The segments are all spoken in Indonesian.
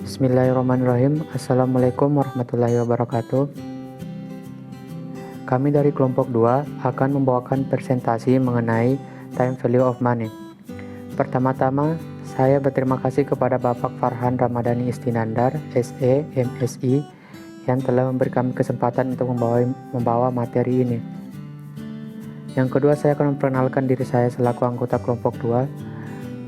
Bismillahirrahmanirrahim. Assalamualaikum warahmatullahi wabarakatuh. Kami dari kelompok 2 akan membawakan presentasi mengenai time value of money. Pertama-tama, saya berterima kasih kepada Bapak Farhan Ramadhani Istinandar, SE, MSI, yang telah memberi kami kesempatan untuk membawa materi ini. Yang kedua, saya akan memperkenalkan diri saya selaku anggota kelompok 2.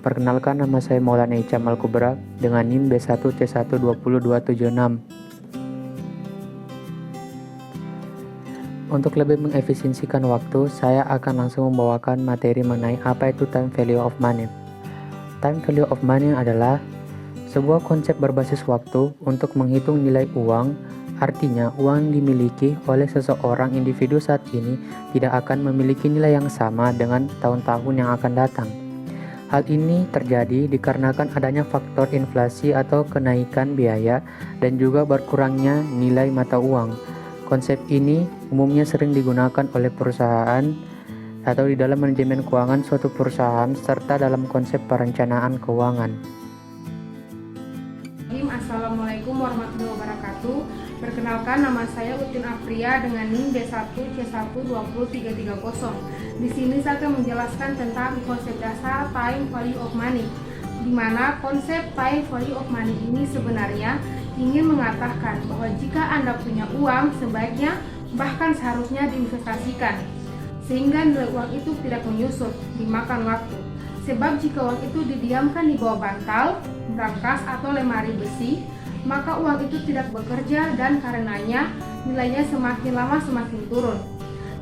Perkenalkan, nama saya Maulana Icham Al-Kubra dengan NIM B1C1202276. Untuk lebih mengefisiensikan waktu, saya akan langsung membawakan materi mengenai apa itu time value of money. Time value of money adalah sebuah konsep berbasis waktu untuk menghitung nilai uang. Artinya, uang yang dimiliki oleh seseorang individu saat ini tidak akan memiliki nilai yang sama dengan tahun-tahun yang akan datang. Hal ini terjadi dikarenakan adanya faktor inflasi atau kenaikan biaya dan juga berkurangnya nilai mata uang. Konsep ini umumnya sering digunakan oleh perusahaan atau di dalam manajemen keuangan suatu perusahaan serta dalam konsep perencanaan keuangan. Assalamualaikum warahmatullahi wabarakatuh. Perkenalkan, nama saya Utin Apria dengan NIM B1C1203330. Di sini saya akan menjelaskan tentang konsep dasar time value of money, di mana konsep time value of money ini sebenarnya ingin mengatakan bahwa jika Anda punya uang, sebaiknya bahkan seharusnya diinvestasikan, sehingga nilai uang itu tidak menyusut dimakan waktu. Sebab jika uang itu didiamkan di bawah bantal, brankas atau lemari besi, maka uang itu tidak bekerja dan karenanya nilainya semakin lama semakin turun.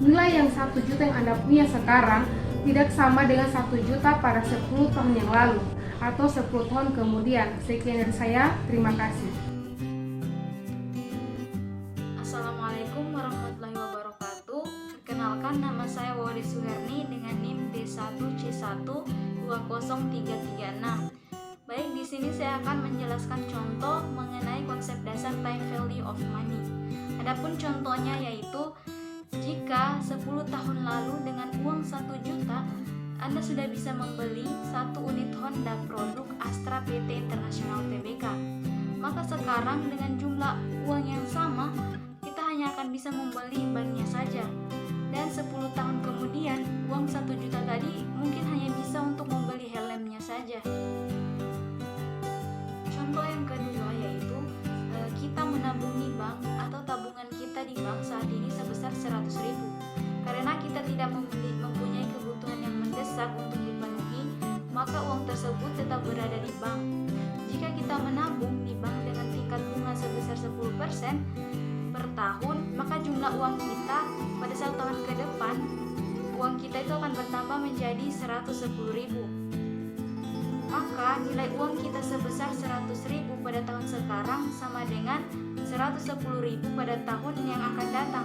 Nilai yang 1 juta yang Anda punya sekarang tidak sama dengan 1 juta pada 10 tahun yang lalu atau 10 tahun kemudian. Sekian dari saya, terima kasih. Assalamualaikum warahmatullahi wabarakatuh. Perkenalkan, nama saya Wari Suherni dengan NIM B1C1203336. Baik, di sini saya akan menjelaskan contoh mengenai konsep dasar time value of money. Adapun contohnya yaitu jika 10 tahun lalu dengan uang 1 juta Anda sudah bisa membeli 1 unit Honda produk Astra PT Internasional Tbk, maka sekarang dengan jumlah uang yang sama kita hanya akan bisa membeli bannya saja. Dan 10 tahun kemudian uang 1 juta tadi mungkin hanya bisa untuk membeli helmnya saja. Contoh yang kedua yaitu kita menabung di bank atau tabungan kita di bank saat ini sebesar 100.000 karena kita tidak mempunyai kebutuhan yang mendesak untuk dipenuhi, maka uang tersebut tetap berada di bank. Jika kita menabung di bank dengan tingkat bunga sebesar 10% per tahun, maka jumlah uang kita pada 1 tahun ke depan uang kita itu akan bertambah menjadi 110.000. Maka nilai uang kita sebesar 100.000 pada tahun sekarang sama dengan 110.000 pada tahun yang akan datang.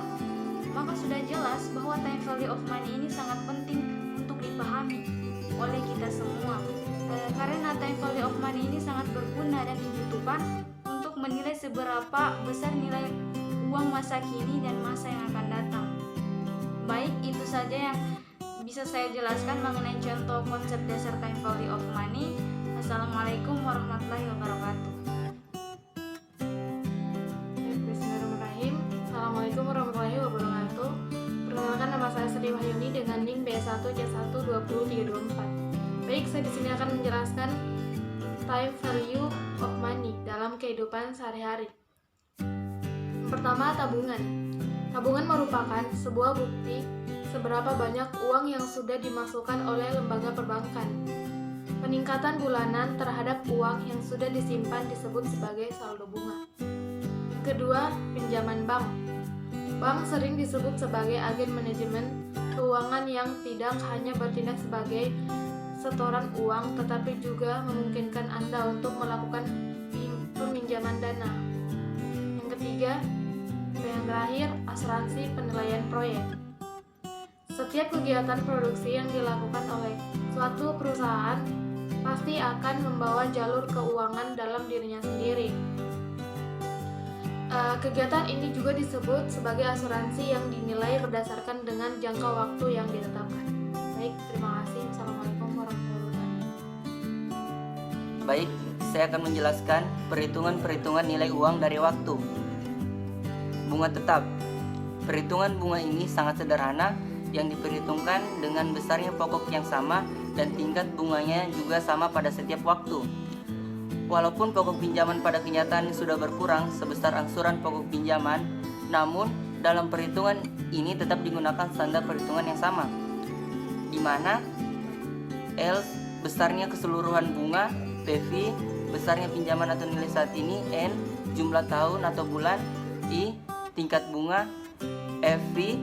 Maka sudah jelas bahwa time value of money ini sangat penting untuk dipahami oleh kita semua. Karena time value of money ini sangat berguna dan dibutuhkan untuk menilai seberapa besar nilai uang masa kini dan masa yang akan datang. Baik, itu saja yang bisa saya jelaskan mengenai contoh konsep dasar time value of money. Assalamualaikum warahmatullahi wabarakatuh. Bismillahirrahmanirrahim. Assalamualaikum warahmatullahi wabarakatuh. Perkenalkan, nama saya Sri Wahyuni dengan NIM B1C1203324. Baik, saya di sini akan menjelaskan time value of money dalam kehidupan sehari-hari. Pertama, tabungan. Tabungan merupakan sebuah bukti seberapa banyak uang yang sudah dimasukkan oleh lembaga perbankan. Peningkatan bulanan terhadap uang yang sudah disimpan disebut sebagai saldo bunga. Kedua, pinjaman bank. Bank sering disebut sebagai agen manajemen keuangan yang tidak hanya bertindak sebagai setoran uang, tetapi juga memungkinkan Anda untuk melakukan peminjaman dana. Yang ketiga, yang terakhir, asuransi penilaian proyek. Setiap kegiatan produksi yang dilakukan oleh suatu perusahaan pasti akan membawa jalur keuangan dalam dirinya sendiri. Kegiatan ini juga disebut sebagai asuransi yang dinilai berdasarkan dengan jangka waktu yang ditetapkan. Baik, terima kasih. Assalamualaikum warahmatullahi wabarakatuh. Baik, saya akan menjelaskan perhitungan nilai uang dari waktu. Bunga tetap. Perhitungan bunga ini sangat sederhana yang diperhitungkan dengan besarnya pokok yang sama dan tingkat bunganya juga sama pada setiap waktu. Walaupun pokok pinjaman pada kenyataan sudah berkurang sebesar angsuran pokok pinjaman, namun dalam perhitungan ini tetap digunakan standar perhitungan yang sama, di mana L besarnya keseluruhan bunga, PV besarnya pinjaman atau nilai saat ini, N jumlah tahun atau bulan, I tingkat bunga, FV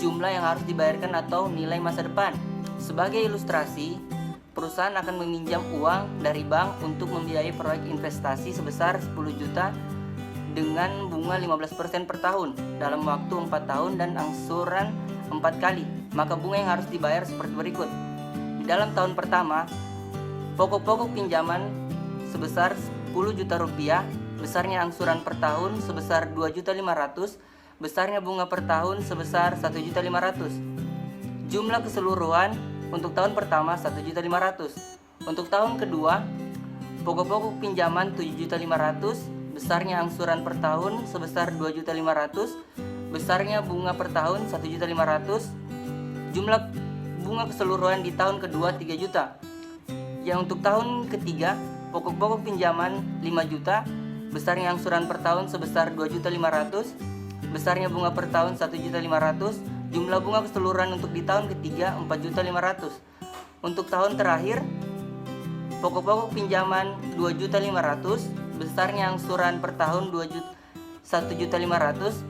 jumlah yang harus dibayarkan atau nilai masa depan. Sebagai ilustrasi, perusahaan akan meminjam uang dari bank untuk membiayai proyek investasi sebesar 10 juta dengan bunga 15% per tahun dalam waktu 4 tahun dan angsuran 4 kali. Maka bunga yang harus dibayar seperti berikut. Di dalam tahun pertama, pokok pinjaman sebesar 10 juta rupiah, besarnya angsuran per tahun sebesar 2.500.000, besarnya bunga per tahun sebesar 1.500.000. Jumlah keseluruhan untuk tahun pertama 1.500.000. Untuk tahun kedua, pokok pinjaman 7.500.000, besarnya angsuran per tahun sebesar 2.500.000, besarnya bunga per tahun 1.500.000. Jumlah bunga keseluruhan di tahun kedua 3 juta. Yang untuk tahun ketiga, pokok pinjaman 5 juta, besarnya angsuran per tahun sebesar 2.500.000, besarnya bunga per tahun 1.500.000, jumlah bunga keseluruhan untuk di tahun ketiga 4.500.000. Untuk tahun terakhir, pokok pinjaman 2.500.000, besarnya angsuran per tahun 1.500.000,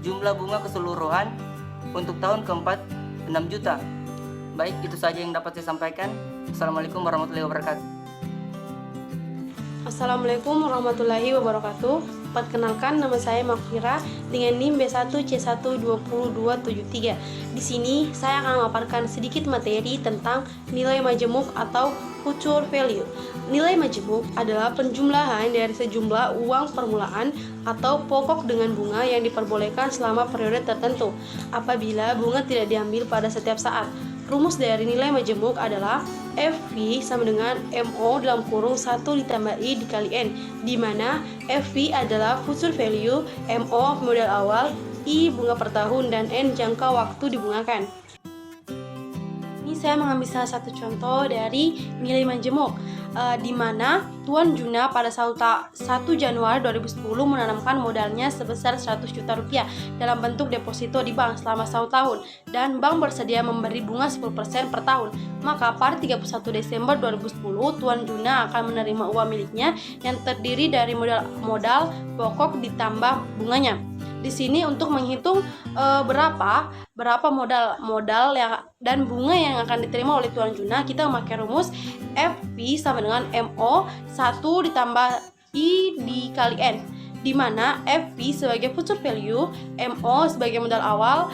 jumlah bunga keseluruhan untuk tahun keempat 6 juta. Baik, itu saja yang dapat saya sampaikan. Assalamualaikum warahmatullahi wabarakatuh. Assalamualaikum warahmatullahi wabarakatuh. Perkenalkan, nama saya Makfira dengan NIM B1C1202273. Di sini saya akan memaparkan sedikit materi tentang nilai majemuk atau future value. Nilai majemuk adalah penjumlahan dari sejumlah uang permulaan atau pokok dengan bunga yang diperbolehkan selama periode tertentu apabila bunga tidak diambil pada setiap saat. Rumus dari nilai majemuk adalah FV sama dengan MO dalam kurung 1 ditambah I dikali N, di mana FV adalah future value, MO modal awal, I bunga per tahun, dan N jangka waktu dibungakan. Ini saya mengambil salah satu contoh dari nilai majemuk, di mana Tuan Juna pada 1 Januari 2010 menanamkan modalnya sebesar 100 juta rupiah dalam bentuk deposito di bank selama 1 tahun dan bank bersedia memberi bunga 10% per tahun. Maka pada 31 Desember 2010 Tuan Juna akan menerima uang miliknya yang terdiri dari modal pokok ditambah bunganya. Di sini untuk menghitung berapa modal yang dan bunga yang akan diterima oleh Tuan Juna, kita memakai rumus FV sama dengan MO 1 ditambah I dikali N, di mana FV sebagai future value, MO sebagai modal awal,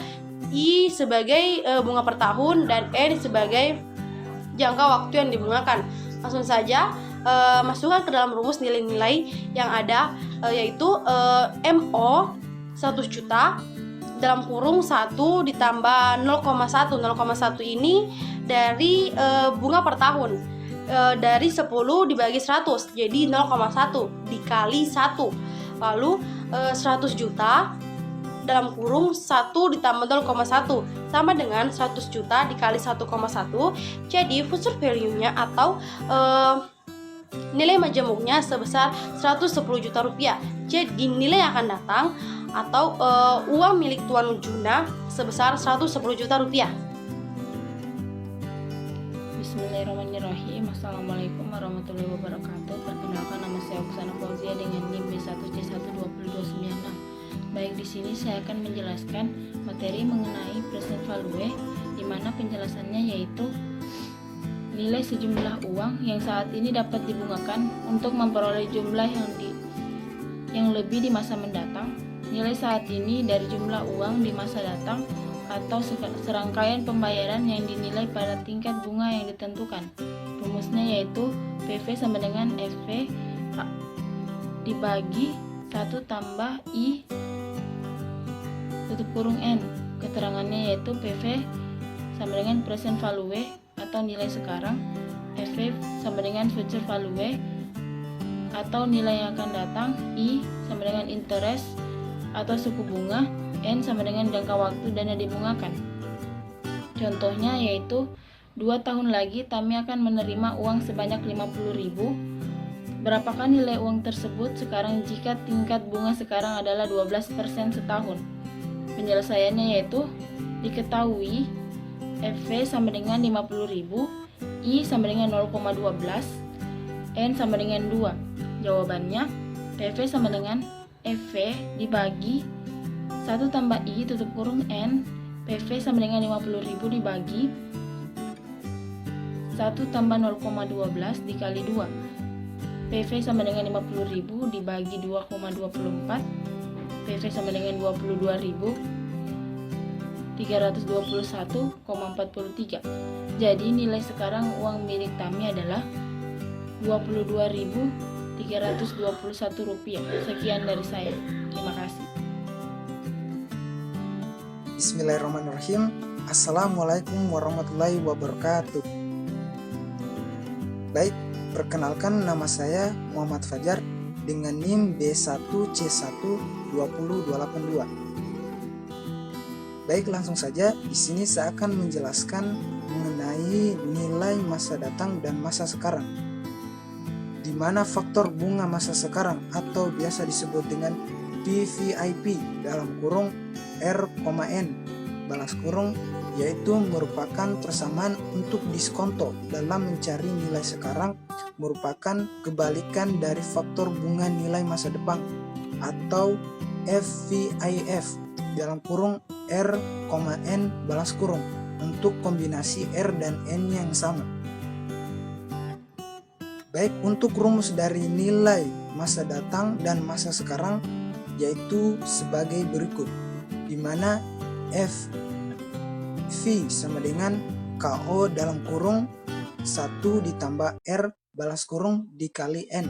I sebagai bunga per tahun, dan N sebagai jangka waktu yang dibungakan. Langsung saja masukkan ke dalam rumus nilai-nilai yang ada, yaitu MO 100 juta dalam kurung 1 ditambah 0,1. 0,1 ini dari bunga per tahun, dari 10 dibagi 100, jadi 0,1 dikali 1. Lalu 100 juta dalam kurung 1 ditambah 0,1 sama dengan 100 juta dikali 1,1. Jadi future value-nya atau nilai majemuknya sebesar 110 juta rupiah. Jadi nilai yang akan datang atau uang milik Tuan Juna sebesar 110 juta rupiah. Bismillahirrahmanirrahim. Assalamualaikum warahmatullahi wabarakatuh. Perkenalkan, nama saya Oksana Fauzia dengan NIM B1C12026. Baik, di sini saya akan menjelaskan materi mengenai present value, di mana penjelasannya yaitu nilai sejumlah uang yang saat ini dapat dibungakan untuk memperoleh jumlah yang lebih di masa mendatang. Nilai saat ini dari jumlah uang di masa datang atau serangkaian pembayaran yang dinilai pada tingkat bunga yang ditentukan. Rumusnya yaitu PV sama dengan FV dibagi 1 tambah I tutup kurung N. Keterangannya yaitu PV sama dengan present value atau nilai sekarang, FV sama dengan future value atau nilai yang akan datang, I sama dengan interest atau suku bunga, N sama dengan jangka waktu dana dibungakan. Contohnya yaitu 2 tahun lagi Tami akan menerima uang sebanyak 50.000. Berapakah nilai uang tersebut sekarang jika tingkat bunga sekarang adalah 12% setahun? Penyelesaiannya yaitu diketahui FV sama dengan 50.000, I sama dengan 0,12, N sama dengan 2. Jawabannya PV sama dengan FV dibagi 1 tambah I tutup kurung N, PV sama dengan 50.000 dibagi 1 tambah 0,12 dikali 2. PV sama dengan 50.000 dibagi 2,24. PV sama dengan 22.321,43. Jadi nilai sekarang uang milik Tami adalah Rp22.321. Sekian dari saya. Terima kasih. Bismillahirrahmanirrahim. Assalamualaikum warahmatullahi wabarakatuh. Baik, perkenalkan nama saya Muhammad Fajar dengan NIM B1C12082. Baik, langsung saja. Di sini saya akan menjelaskan mengenai nilai masa datang dan masa sekarang, di mana faktor bunga masa sekarang atau biasa disebut dengan PVIP dalam kurung R,N balas kurung yaitu merupakan persamaan untuk diskonto dalam mencari nilai sekarang, merupakan kebalikan dari faktor bunga nilai masa depan atau FVIF dalam kurung R,N balas kurung untuk kombinasi R dan N yang sama. Baik, untuk rumus dari nilai masa datang dan masa sekarang yaitu sebagai berikut, di mana V sama dengan KO dalam kurung 1 ditambah R balas kurung dikali N,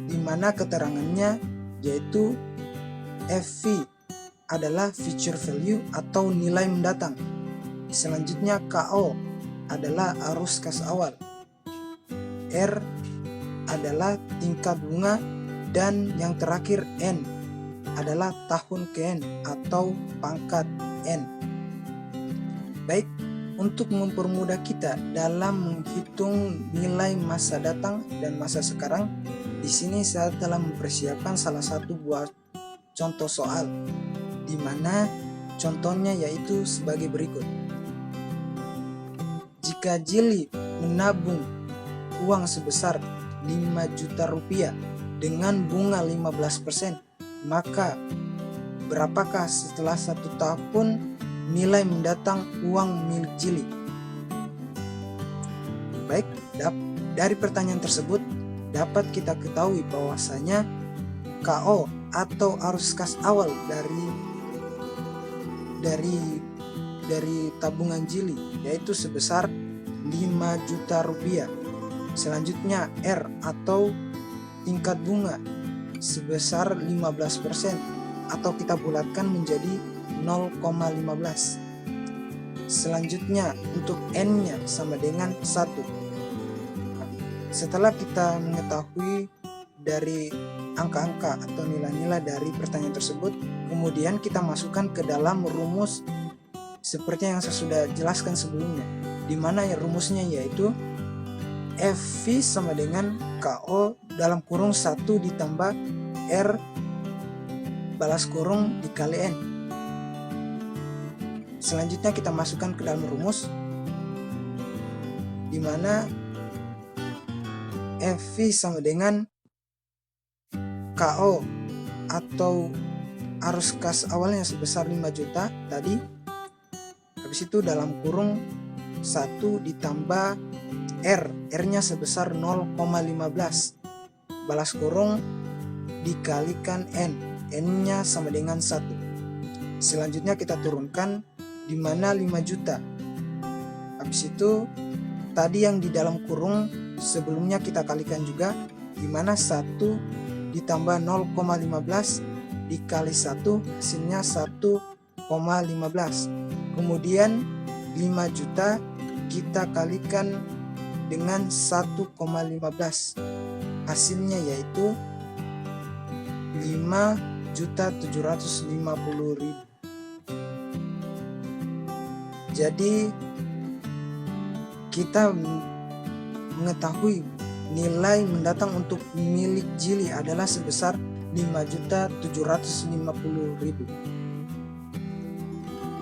di mana keterangannya yaitu FV adalah future value atau nilai mendatang. Selanjutnya KO adalah arus kas awal, R adalah tingkat bunga, dan yang terakhir N adalah tahun ke N atau pangkat N. Baik, untuk mempermudah kita dalam menghitung nilai masa datang dan masa sekarang, di sini saya telah mempersiapkan salah satu buah contoh soal, di mana contohnya yaitu sebagai berikut. Jika Jili menabung uang sebesar 5 juta rupiah dengan bunga 15%, maka berapakah setelah 1 tahun nilai mendatang uang milik Jili? Baik, dari pertanyaan tersebut dapat kita ketahui bahwasanya KO atau arus kas awal dari tabungan Jili yaitu sebesar 5 juta rupiah. Selanjutnya R atau tingkat bunga sebesar 15% atau kita bulatkan menjadi 0,15. Selanjutnya untuk N-nya sama dengan 1. Setelah kita mengetahui dari angka-angka atau nilai-nilai dari pertanyaan tersebut, kemudian kita masukkan ke dalam rumus seperti yang saya sudah jelaskan sebelumnya, di mana rumusnya yaitu FV sama dengan KO dalam kurung 1 ditambah R balas kurung dikali N. Selanjutnya kita masukkan ke dalam rumus, di mana FV sama dengan KO atau arus kas awalnya sebesar 5 juta tadi. Habis itu dalam kurung 1 ditambah R-nya sebesar 0,15 balas kurung dikalikan N-nya sama dengan 1. Selanjutnya kita turunkan, di mana 5 juta. Habis itu tadi yang di dalam kurung sebelumnya kita kalikan juga, di mana 1 ditambah 0,15 dikali 1 hasilnya 1,15. Kemudian 5 juta kita kalikan dengan 1,15 hasilnya yaitu 5.750.000. Jadi kita mengetahui nilai mendatang untuk milik Jili adalah sebesar 5.750.000.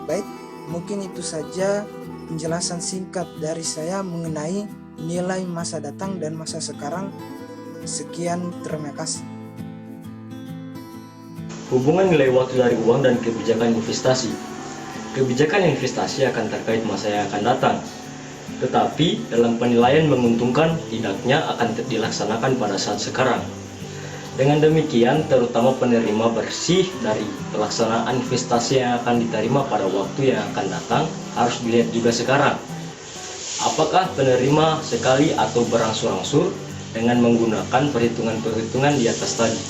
Baik, mungkin itu saja penjelasan singkat dari saya mengenai nilai masa datang dan masa sekarang. Sekian, terima kasih. Hubungan nilai waktu dari uang dan kebijakan investasi. Kebijakan investasi akan terkait masa yang akan datang, tetapi dalam penilaian menguntungkan tidaknya akan dilaksanakan pada saat sekarang. Dengan demikian, terutama penerima bersih dari pelaksanaan investasi yang akan diterima pada waktu yang akan datang harus dilihat juga sekarang. Apakah penerima sekali atau berangsur-angsur dengan menggunakan perhitungan-perhitungan di atas tadi.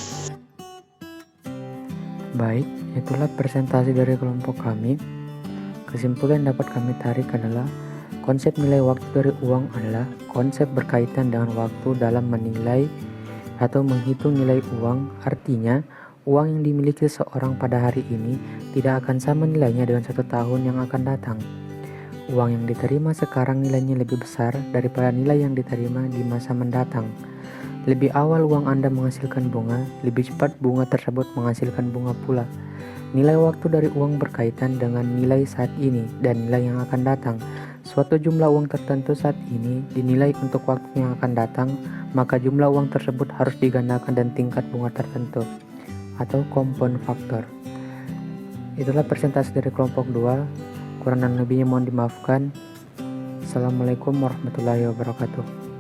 Baik, itulah presentasi dari kelompok kami. Kesimpulan yang dapat kami tarik adalah konsep nilai waktu dari uang adalah konsep berkaitan dengan waktu dalam menilai atau menghitung nilai uang. Artinya, uang yang dimiliki seseorang pada hari ini tidak akan sama nilainya dengan 1 tahun yang akan datang. Uang yang diterima sekarang nilainya lebih besar daripada nilai yang diterima di masa mendatang. Lebih awal uang Anda menghasilkan bunga, lebih cepat bunga tersebut menghasilkan bunga pula. Nilai waktu dari uang berkaitan dengan nilai saat ini dan nilai yang akan datang. Suatu jumlah uang tertentu saat ini dinilai untuk waktu yang akan datang, maka jumlah uang tersebut harus digandakan dan tingkat bunga tertentu atau compound factor. Itulah presentasi dari kelompok 2. Kurang dan lebihnya mohon dimaafkan. Assalamualaikum warahmatullahi wabarakatuh.